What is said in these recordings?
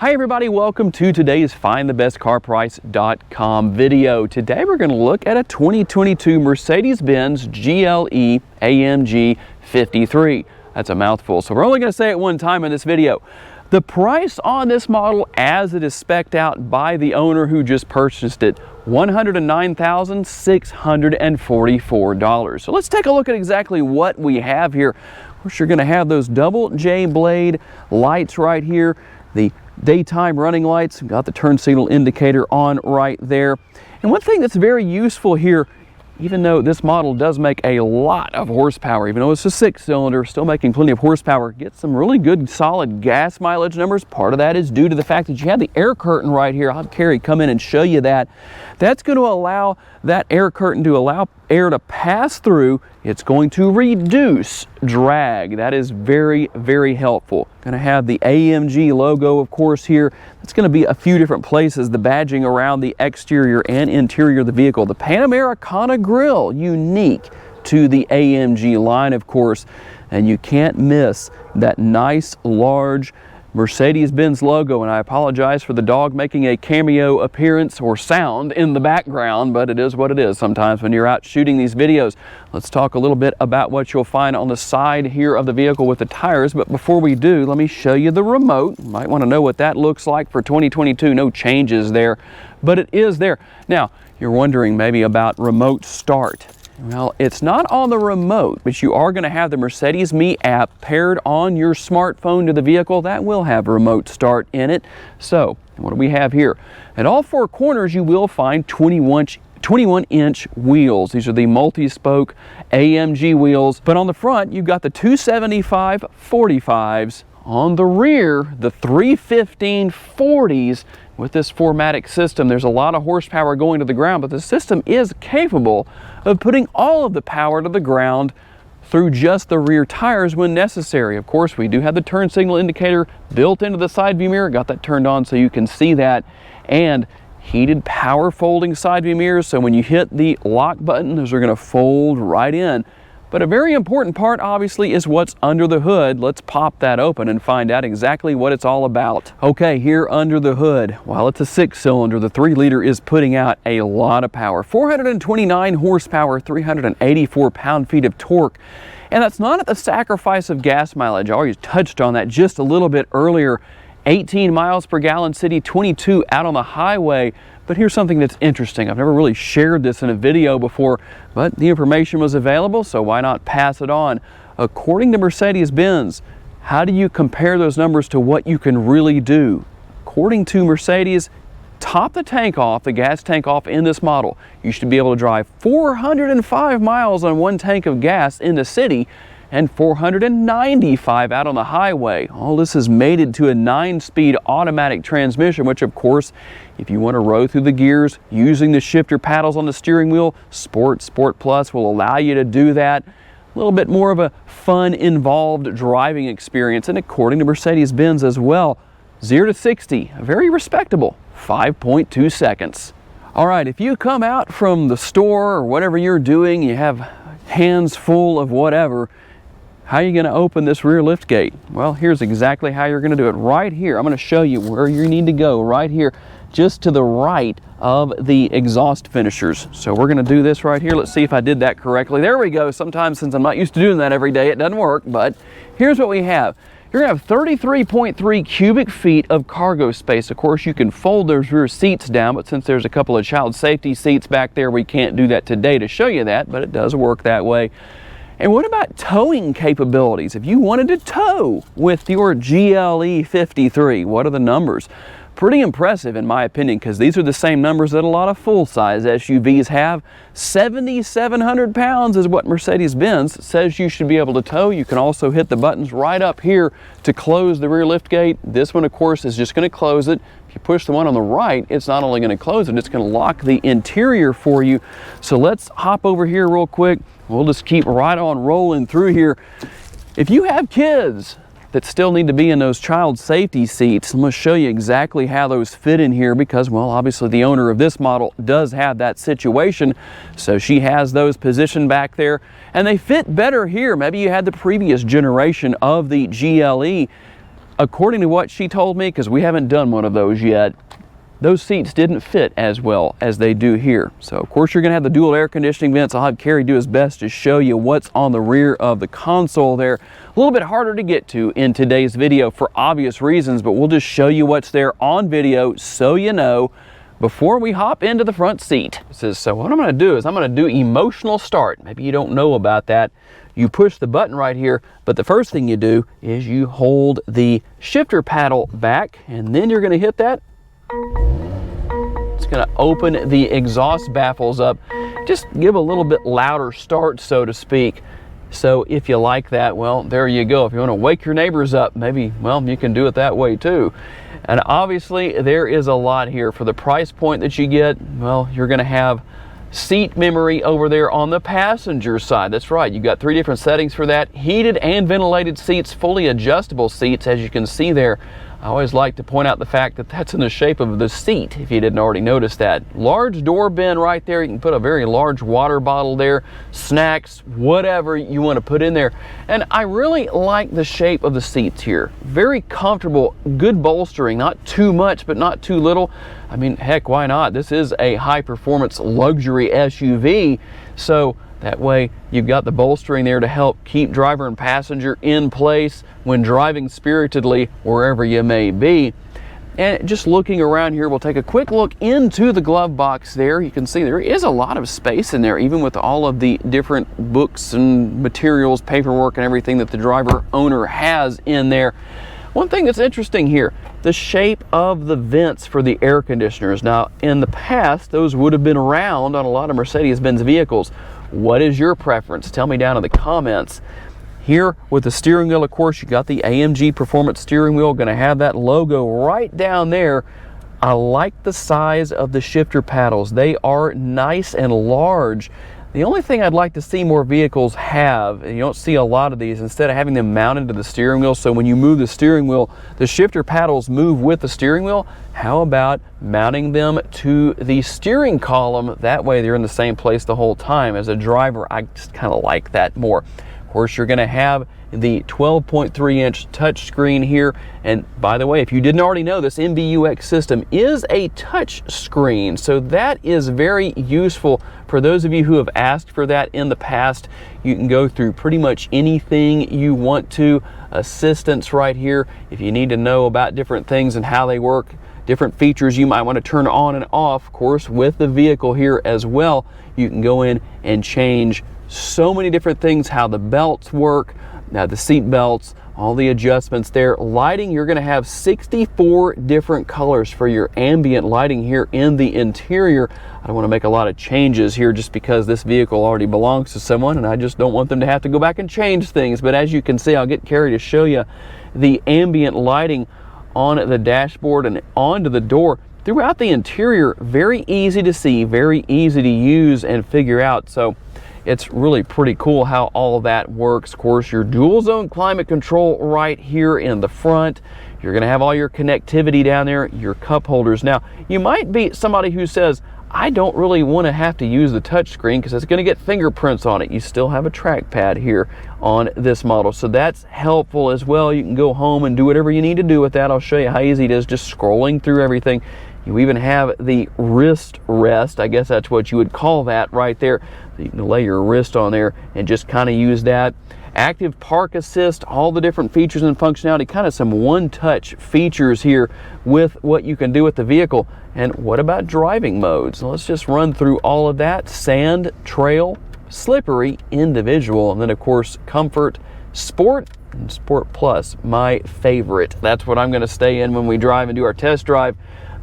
Hi everybody, welcome to today's FindTheBestCarPrice.com video. Today we're going to look at a 2022 Mercedes-Benz GLE AMG 53. That's a mouthful, so we're only going to say it one time in this video. The price on this model as it is spec'd out by the owner who just purchased it, $109,644. So let's take a look at exactly what we have here. You're going to have those double J blade lights right here, the daytime running lights, got the turn signal indicator on right there. And one thing that's very useful here, even though this model does make a lot of horsepower, even though it's a 6-cylinder, still making plenty of horsepower, gets some really good solid gas mileage numbers. Part of that is due to the fact that you have the air curtain right here. I'll have Carrie come in and show you that. That's going to allow that air curtain to allow air to pass through. It's going to reduce drag. That is very, very helpful. Going to have the AMG logo, of course, here. It's going to be a few different places, the badging around the exterior and interior of the vehicle. The Panamericana grille, unique to the AMG line, of course, and you can't miss that nice, large Mercedes-Benz logo. And I apologize for the dog making a cameo appearance or sound in the background, but it is what it is sometimes when you're out shooting these videos. Let's talk a little bit about what you'll find on the side here of the vehicle with the tires. But before we do, let me show you the remote. You might want to know what that looks like for 2022. No changes there, but it is there. Now, you're wondering maybe about remote start. Well, it's not on the remote, but you are going to have the Mercedes Me app paired on your smartphone to the vehicle. That will have remote start in it. So, what do we have here? At all four corners, you will find 21-inch wheels. These are the multi-spoke AMG wheels. But on the front, you've got the 275 45s. On the rear, the 315 40s. With this 4MATIC system, there's a lot of horsepower going to the ground, but the system is capable of putting all of the power to the ground through just the rear tires when necessary. Of course, we do have the turn signal indicator built into the side view mirror. Got that turned on so you can see that. And heated power folding side view mirrors, so when you hit the lock button, those are going to fold right in. But a very important part, obviously, is what's under the hood. Let's pop that open and find out exactly what it's all about. Okay, here under the hood, while it's a 6-cylinder, the 3-liter is putting out a lot of power. 429 horsepower, 384 pound-feet of torque. And that's not at the sacrifice of gas mileage. I already touched on that just a little bit earlier. 18 miles per gallon city, 22 out on the highway. But here's something that's interesting. I've never really shared this in a video before, but the information was available, so why not pass it on? According to Mercedes-Benz, how do you compare those numbers to what you can really do? According to Mercedes, top the tank off, the gas tank off in this model. You should be able to drive 405 miles on one tank of gas in the city and 495 out on the highway. All this is mated to a 9-speed automatic transmission, which of course, if you want to row through the gears using the shifter paddles on the steering wheel, Sport Plus will allow you to do that. A little bit more of a fun, involved driving experience. And according to Mercedes-Benz as well, 0 to 60, very respectable, 5.2 seconds. All right, if you come out from the store or whatever you're doing, you have hands full of whatever, how are you going to open this rear lift gate? Well, here's exactly how you're going to do it. Right here, I'm going to show you where you need to go. Right here, just to the right of the exhaust finishers. So we're going to do this right here. Let's see if I did that correctly. There we go. Sometimes, since I'm not used to doing that every day, it doesn't work. But here's what we have. You're going to have 33.3 cubic feet of cargo space. Of course, you can fold those rear seats down, but since there's a couple of child safety seats back there, we can't do that today to show you that, but it does work that way. And what about towing capabilities? If you wanted to tow with your GLE 53, what are the numbers? Pretty impressive in my opinion, because these are the same numbers that a lot of full-size SUVs have. 7,700 pounds is what Mercedes-Benz says you should be able to tow. You can also hit the buttons right up here to close the rear lift gate. This one, of course, is just going to close it. If you push the one on the right, it's not only going to close it, it's going to lock the interior for you. So let's hop over here real quick. We'll just keep right on rolling through here. If you have kids that still need to be in those child safety seats, I'm going to show you exactly how those fit in here because, well, obviously the owner of this model does have that situation. So she has those positioned back there and they fit better here. Maybe you had the previous generation of the GLE. according to what she told me, because we haven't done one of those yet, those seats didn't fit as well as they do here. So of course you're going to have the dual air conditioning vents. I'll have Carrie do his best to show you what's on the rear of the console there. A little bit harder to get to in today's video for obvious reasons, but we'll just show you what's there on video so you know before we hop into the front seat. So what I'm going to do is I'm going to do emotional start. Maybe you don't know about that. You push the button right here, but the first thing you do is you hold the shifter paddle back, and then you're going to hit that. It's going to open the exhaust baffles up. Just give a little bit louder start, so to speak. So if you like that, well, there you go. If you want to wake your neighbors up, maybe, well, you can do it that way too. And obviously there is a lot here. For the price point that you get, well, you're going to have seat memory over there on the passenger side. That's right, you've got 3 different settings for that. Heated and ventilated seats, fully adjustable seats, as you can see there. I always like to point out the fact that that's in the shape of the seat, if you didn't already notice that. Large door bin right there. You can put a very large water bottle there, snacks, whatever you want to put in there. And I really like the shape of the seats here. Very comfortable, good bolstering, not too much, but not too little. I mean, heck, why not? This is a high-performance luxury SUV, so that way you've got the bolstering there to help keep driver and passenger in place when driving spiritedly wherever you may be. And just looking around here, we'll take a quick look into the glove box there. You can see there is a lot of space in there, even with all of the different books and materials, paperwork and everything that the driver owner has in there. One thing that's interesting here, the shape of the vents for the air conditioners. Now, in the past, those would have been round on a lot of Mercedes-Benz vehicles. What is your preference? Tell me down in the comments. Here with the steering wheel, of course, you got the AMG Performance steering wheel, going to have that logo right down there. I like the size of the shifter paddles. They are nice and large. The only thing I'd like to see more vehicles have, and you don't see a lot of these, instead of having them mounted to the steering wheel, so when you move the steering wheel, the shifter paddles move with the steering wheel. How about mounting them to the steering column? That way they're in the same place the whole time. As a driver, I just kind of like that more. Of course, you're going to have the 12.3-inch touchscreen here. And by the way, if you didn't already know, this MBUX system is a touch screen, so that is very useful for those of you who have asked for that in the past. You can go through pretty much anything you want to. Assistance right here if you need to know about different things and how they work, different features you might want to turn on and off. Of course, with the vehicle here as well, you can go in and change so many different things, how the belts work, now the seat belts, all the adjustments there. Lighting, you're going to have 64 different colors for your ambient lighting here in the interior. I don't want to make a lot of changes here just because this vehicle already belongs to someone and I just don't want them to have to go back and change things. But as you can see, I'll get Carrie to show you the ambient lighting on the dashboard and onto the door. Throughout the interior, very easy to see, very easy to use and figure out. So it's really pretty cool how all of that works. Of course, your dual zone climate control right here in the front. You're going to have all your connectivity down there, your cup holders. Now, you might be somebody who says, I don't really want to have to use the touchscreen because it's going to get fingerprints on it. You still have a trackpad here on this model, so that's helpful as well. You can go home and do whatever you need to do with that. I'll show you how easy it is just scrolling through everything. You even have the wrist rest, I guess that's what you would call that right there. So you can lay your wrist on there and just kind of use that. Active Park Assist, all the different features and functionality, kind of some one-touch features here with what you can do with the vehicle. And what about driving modes? So let's just run through all of that. Sand, trail, slippery, individual, and then of course Comfort, Sport, and Sport Plus, my favorite. That's what I'm going to stay in when we drive and do our test drive.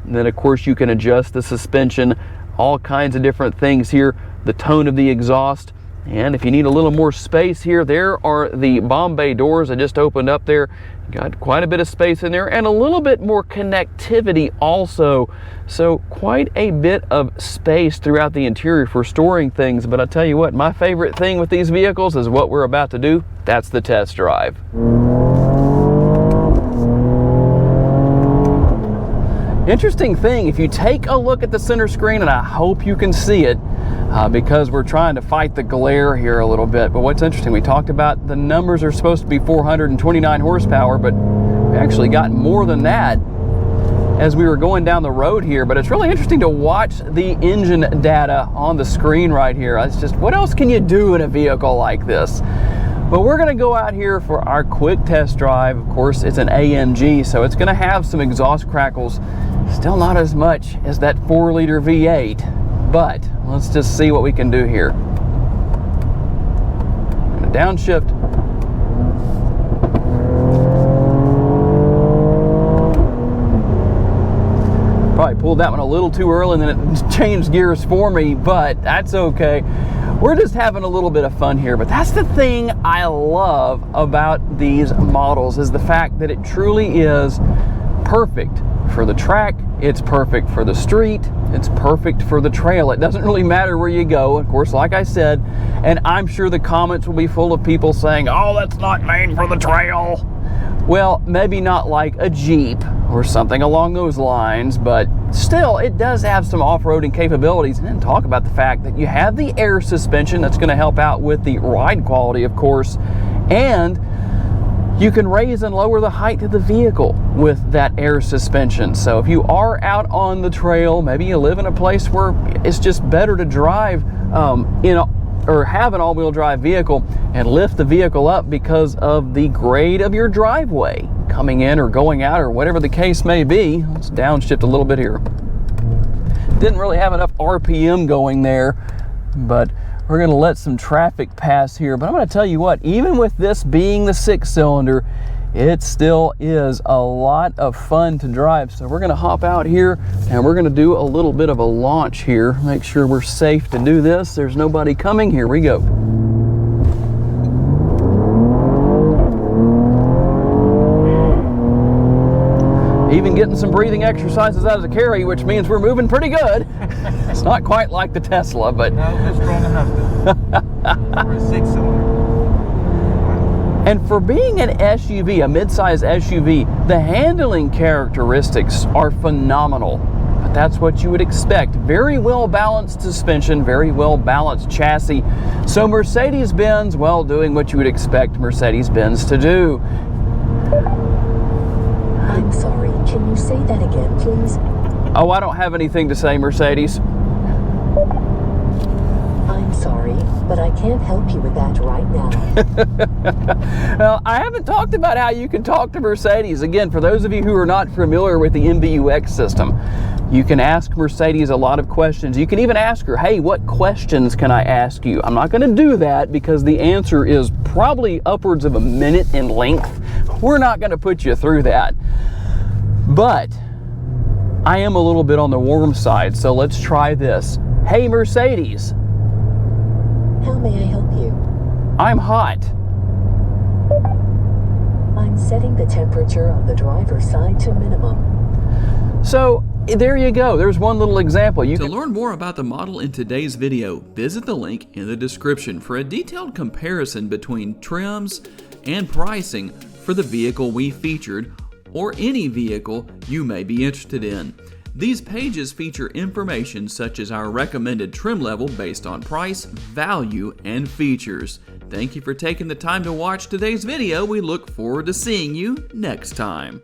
And then of course you can adjust the suspension, all kinds of different things here, the tone of the exhaust. And if you need a little more space here, there are the Bombay doors I just opened up there. Got quite a bit of space in there and a little bit more connectivity also. So quite a bit of space throughout the interior for storing things. But I tell you what, my favorite thing with these vehicles is what we're about to do. That's the test drive. Interesting thing, if you take a look at the center screen, and I hope you can see it because we're trying to fight the glare here a little bit, but what's interesting, we talked about the numbers are supposed to be 429 horsepower, but We actually got more than that as we were going down the road here, but it's really interesting to watch the engine data on the screen right here. It's just, what else can you do in a vehicle like this? But we're gonna go out here for our quick test drive. Of course, it's an AMG, so it's gonna have some exhaust crackles. Still not as much as that 4-liter V8, but let's just see what we can do here. I'm gonna downshift. Probably pulled that one a little too early and then it changed gears for me, but that's okay. We're just having a little bit of fun here, but that's the thing I love about these models, is the fact that it truly is perfect for the track, it's perfect for the street, it's perfect for the trail. It doesn't really matter where you go, of course, like I said, and I'm sure the comments will be full of people saying, oh, that's not made for the trail. Well, maybe not like a Jeep or something along those lines, but still, it does have some off-roading capabilities. And then talk about the fact that you have the air suspension that's going to help out with the ride quality, of course, and you can raise and lower the height of the vehicle with that air suspension. So if you are out on the trail, maybe you live in a place where it's just better to drive or have an all-wheel drive vehicle and lift the vehicle up because of the grade of your driveway coming in or going out or whatever the case may be. Let's downshift a little bit here. Didn't really have enough RPM going there, but we're going to let some traffic pass here. But I'm going to tell you what, even with this being the 6-cylinder, it still is a lot of fun to drive. So we're going to hop out here and we're going to do a little bit of a launch here. Make sure we're safe to do this. There's nobody coming. Here we go. Even getting some breathing exercises out of the carry, which means we're moving pretty good. It's not quite like the Tesla, but no, it's strong enough for a 6-cylinder. And for being an SUV, a mid-size SUV, the handling characteristics are phenomenal. But that's what you would expect. Very well balanced suspension, very well balanced chassis. So Mercedes-Benz, well, doing what you would expect Mercedes-Benz to do. I'm sorry, can you say that again, please? Oh, I don't have anything to say, Mercedes. I'm sorry, but I can't help you with that right now. Well, I haven't talked about how you can talk to Mercedes. Again, for those of you who are not familiar with the MBUX system, you can ask Mercedes a lot of questions. You can even ask her, hey, what questions can I ask you? I'm not going to do that because the answer is probably upwards of a minute in length. We're not going to put you through that. But I am a little bit on the warm side, so let's try this. Hey, Mercedes. How may I help you? I'm hot. I'm setting the temperature on the driver's side to minimum. So there you go. There's one little example. To learn more about the model in today's video, visit the link in the description for a detailed comparison between trims and pricing for the vehicle we featured or any vehicle you may be interested in. These pages feature information such as our recommended trim level based on price, value, and features. Thank you for taking the time to watch today's video. We look forward to seeing you next time.